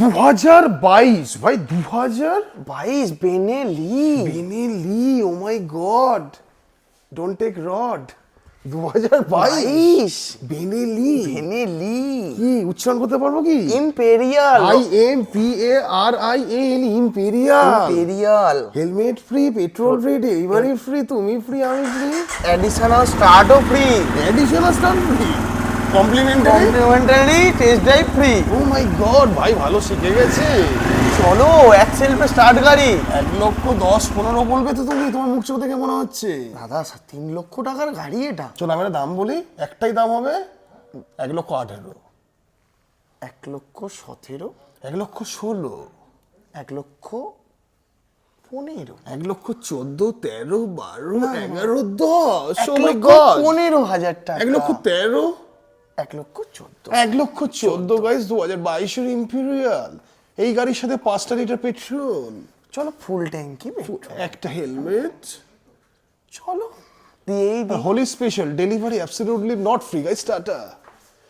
2022 ভাই 2022 Benelli. Oh my god, don't take rod. 2022 Benelli কি উচ্চারণ করতে পারবো কি? Imperial. IMPARIAL Imperial. Imperial. Helmet free, petrol free, delivery free, তুমি ফ্রি, আমি ফ্রি, অ্যাডিশনাল স্টার্টও free, additional star free, complimentary, complimentary test drive free. Oh my god ভাই ভালো শিখে গেছে। চলো অ্যাক্সেল স্টার্ট গাড়ি। 1,10,15 বলবে তো তুমি, তোমার মুখ চোখ দেখে মনে হচ্ছে। দাদা 3 লক্ষ টাকার গাড়ি এটা। চলো আমি একটা দাম বলি, একটাই দাম হবে 1,18,000, 1,17,000, 1,16,000, 1,15,000, 1,14,000, 13, 12, 11, 10, oh my God, 1,15,000 টাকা, 1,13,000, 1,14,000। 1,14,000 গাইস, 2022 ইম্পেরিয়াল। এই গাড়ির সাথে 5টা লিটার পেট্রোল, চলো ফুল ট্যাঙ্কি একটা হেলমেট, চলো দিয়েই দিই। Holi special delivery absolutely not free guys, tata.